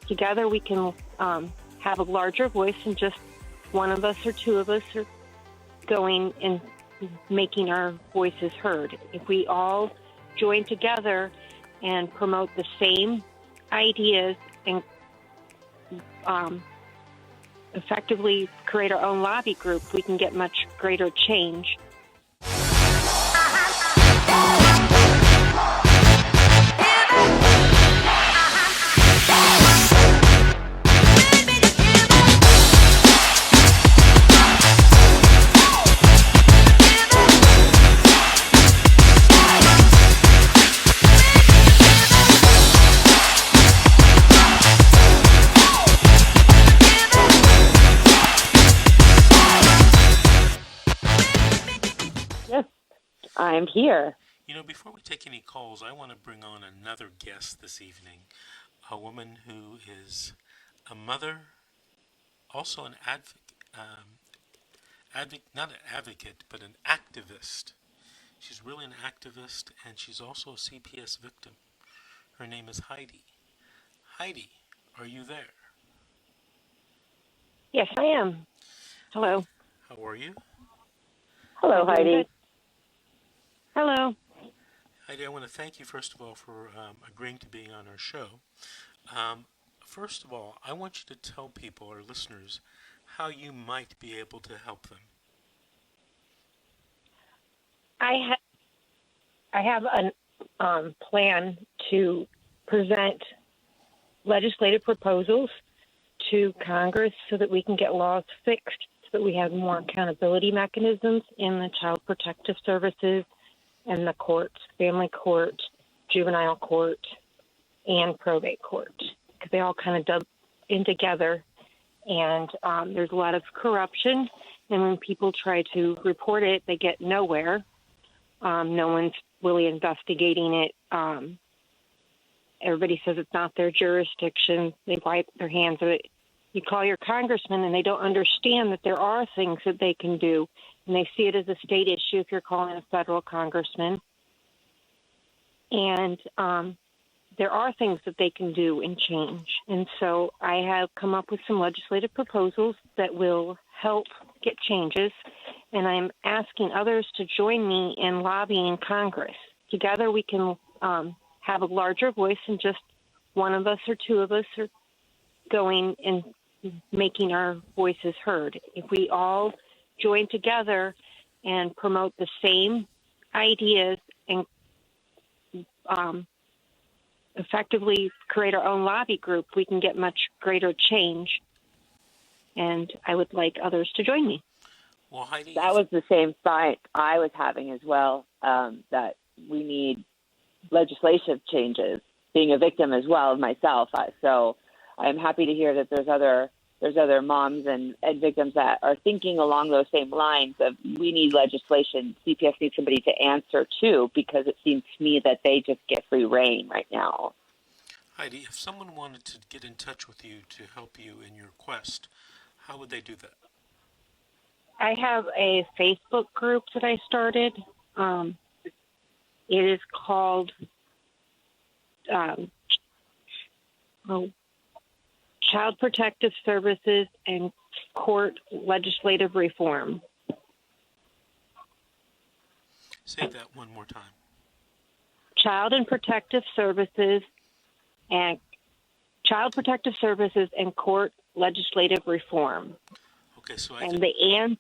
Together we can have a larger voice than just one of us or two of us are going and making our voices heard. If we all join together and promote the same ideas and effectively create our own lobby group, we can get much greater change. I'm here. You know, before we take any calls, I want to bring on another guest this evening, a woman who is a mother, also an not an advocate, but an activist. She's really an activist, and she's also a CPS victim. Her name is Heidi. Heidi, are you there? Yes, I am. Hello. How are you? Hello, Heidi. Hello. Heidi, I want to thank you, first of all, for agreeing to being on our show. First of all, I want you to tell people, our listeners, how you might be able to help them. I have a plan to present legislative proposals to Congress so that we can get laws fixed, so that we have more accountability mechanisms in the child protective services and the courts, family court, juvenile court, and probate court, because they all kind of dub in together. And there's a lot of corruption, and when people try to report it, they get nowhere. No one's really investigating it. Everybody says it's not their jurisdiction. They wipe their hands of it. You call your congressman, and they don't understand that there are things that they can do, and they see it as a state issue if you're calling a federal congressman. And there are things that they can do and change. And so I have come up with some legislative proposals that will help get changes, and I'm asking others to join me in lobbying Congress. Together we can have a larger voice than just one of us or two of us are going and making our voices heard. If we all join together and promote the same ideas and effectively create our own lobby group, we can get much greater change. And I would like others to join me. Well, Heidi, that was the same thought I was having as well, that we need legislative changes, being a victim as well myself. So I'm happy to hear that there's other moms and victims that are thinking along those same lines of we need legislation. CPS needs somebody to answer to, because it seems to me that they just get free reign right now. Heidi, if someone wanted to get in touch with you to help you in your quest, how would they do that? I have a Facebook group that I started. It is called Child Protective Services and Court Legislative Reform. Say that one more time. Child Protective Services and Court Legislative Reform. Okay, so the and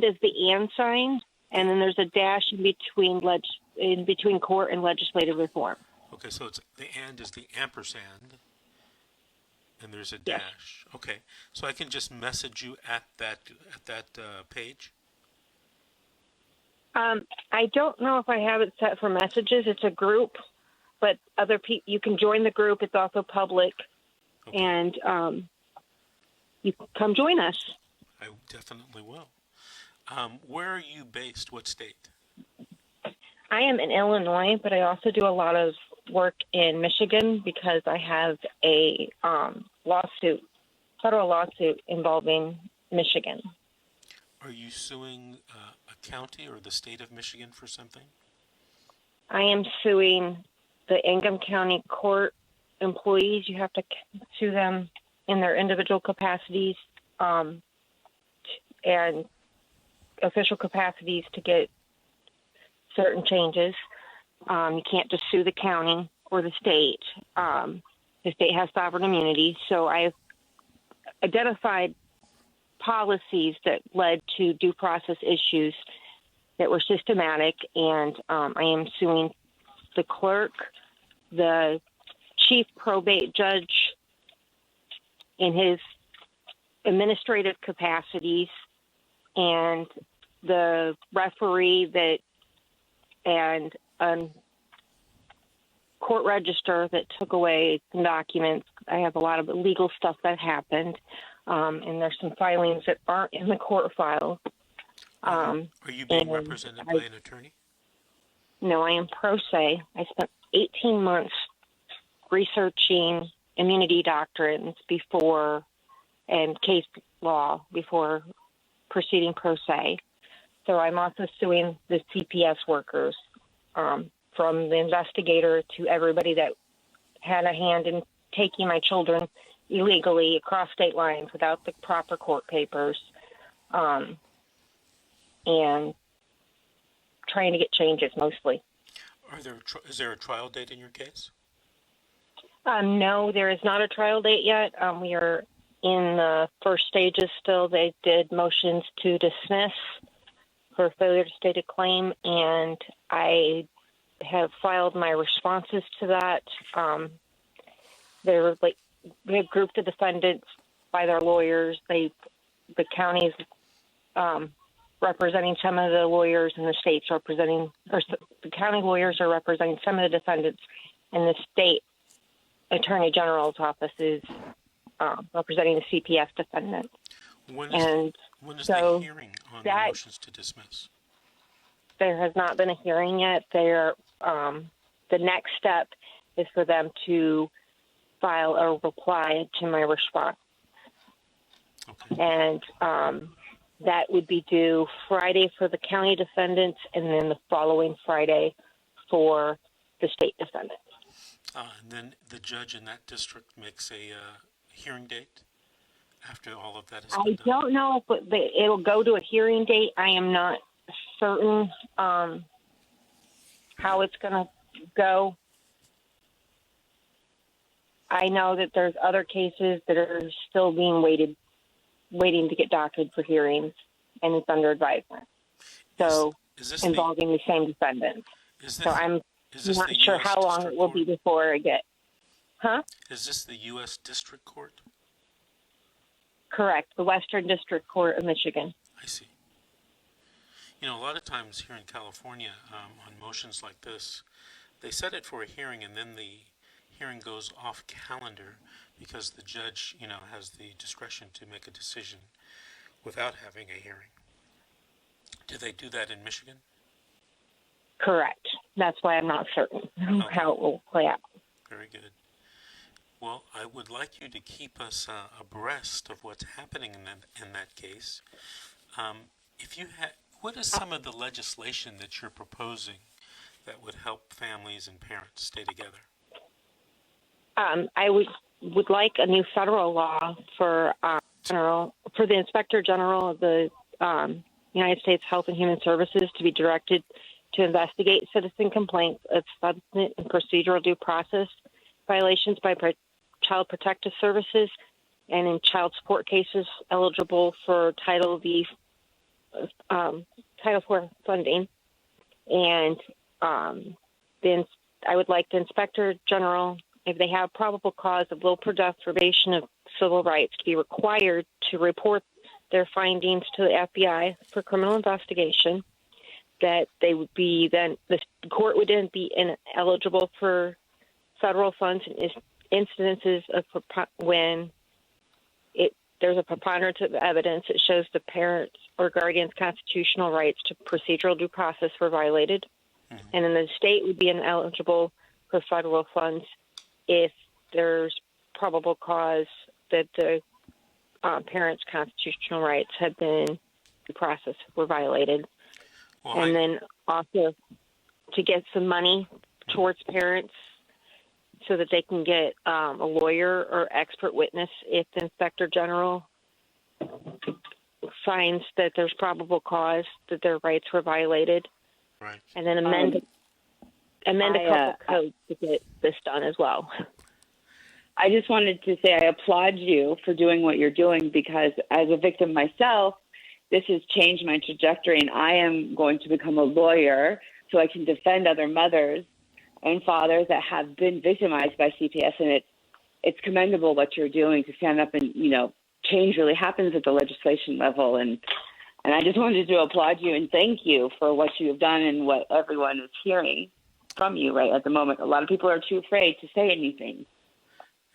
is the and sign, and then there's a dash in between court and legislative reform. Okay, so it's the and is the ampersand, and there's a dash. Yes. Okay, so I can just message you at that page. I don't know if I have it set for messages. It's a group, but other people, you can join the group. It's also public, okay. And you come join us. I definitely will. Where are you based? What state? I am in Illinois, but I also do a lot of work in Michigan because I have a federal lawsuit involving Michigan. Are you suing a county or the state of Michigan for something? I am suing the Ingham County Court employees, you have to sue them in their individual capacities and official capacities to get certain changes. You can't just sue the county or the state. The state has sovereign immunity. So I've identified policies that led to due process issues that were systematic, and I am suing the clerk, the chief probate judge in his administrative capacities, and the referee and court register that took away some documents. I have a lot of legal stuff that happened, and there's some filings that aren't in the court file. Are you being represented by an attorney? No, I am pro se. I spent 18 months researching immunity doctrines and case law before proceeding pro se. So I'm also suing the CPS workers, from the investigator to everybody that had a hand in taking my children illegally across state lines without the proper court papers, and trying to get changes mostly. Is there a trial date in your case? No, there is not a trial date yet. We are in the first stages still. They did motions to dismiss for failure to state a claim, and I have filed my responses to that. We have grouped the defendants by their lawyers. The county's representing some of the lawyers, and the state's representing, or the county lawyers are representing some of the defendants, and the state attorney general's office is representing the CPS defendant. When is the hearing on the motions to dismiss? There has not been a hearing yet. The next step is for them to file a reply to my response. Okay. And that would be due Friday for the county defendants, and then the following Friday for the state defendants. And then the judge in that district makes a hearing date after all of that is done? I don't know if it'll go to a hearing date. I am not certain how it's going to go. I know that there's other cases that are still being waiting to get docketed for hearings, and it's under advisement. So involving the same defendants. So I'm not sure how long it will be before I get. Huh? Is this the U.S. District Court? Correct, the Western District Court of Michigan. I see. You know, a lot of times here in California, on motions like this, they set it for a hearing, and then the hearing goes off calendar because the judge, has the discretion to make a decision without having a hearing. Do they do that in Michigan? Correct. That's why I'm not certain how it will play out. Very good. Well, I would like you to keep us abreast of what's happening in that case. What is some of the legislation that you're proposing that would help families and parents stay together? I would like a new federal law for the Inspector General of the United States Health and Human Services to be directed to investigate citizen complaints of substantive and procedural due process violations by Child Protective Services and in child support cases eligible for Title IV funding. And then I would like the Inspector General, if they have probable cause of willful deprivation of civil rights, to be required to report their findings to the FBI for criminal investigation, that they would be then, the court would then be ineligible for federal funds in incidences of when there's a preponderance of evidence that shows the parents or guardian's constitutional rights to procedural due process were violated. Mm-hmm. And then the state would be ineligible for federal funds if there's probable cause that the parents' constitutional rights had been due process were violated. Well, and then also to get some money towards parents so that they can get a lawyer or expert witness if the inspector general finds that there's probable cause that their rights were violated, Right. and then amend a couple codes to get this done as well. I just wanted to say I applaud you for doing what you're doing, because as a victim myself, this has changed my trajectory, and I am going to become a lawyer so I can defend other mothers and fathers that have been victimized by CPS. And it's commendable what you're doing to stand up and, change really happens at the legislation level. And I just wanted to applaud you and thank you for what you have done and what everyone is hearing from you right at the moment. A lot of people are too afraid to say anything.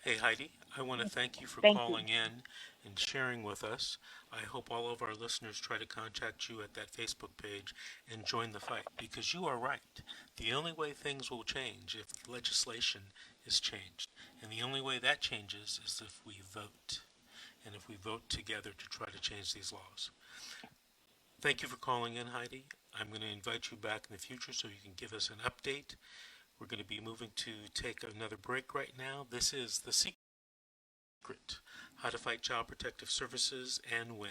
Hey, Heidi, I want to thank you for calling in and sharing with us. I hope all of our listeners try to contact you at that Facebook page and join the fight, because you are right. The only way things will change if legislation is changed. And the only way that changes is if we vote. And if we vote together to try to change these laws. Thank you for calling in, Heidi. I'm going to invite you back in the future so you can give us an update. We're going to be moving to take another break right now. This is The Secret, How to Fight Child Protective Services and Win.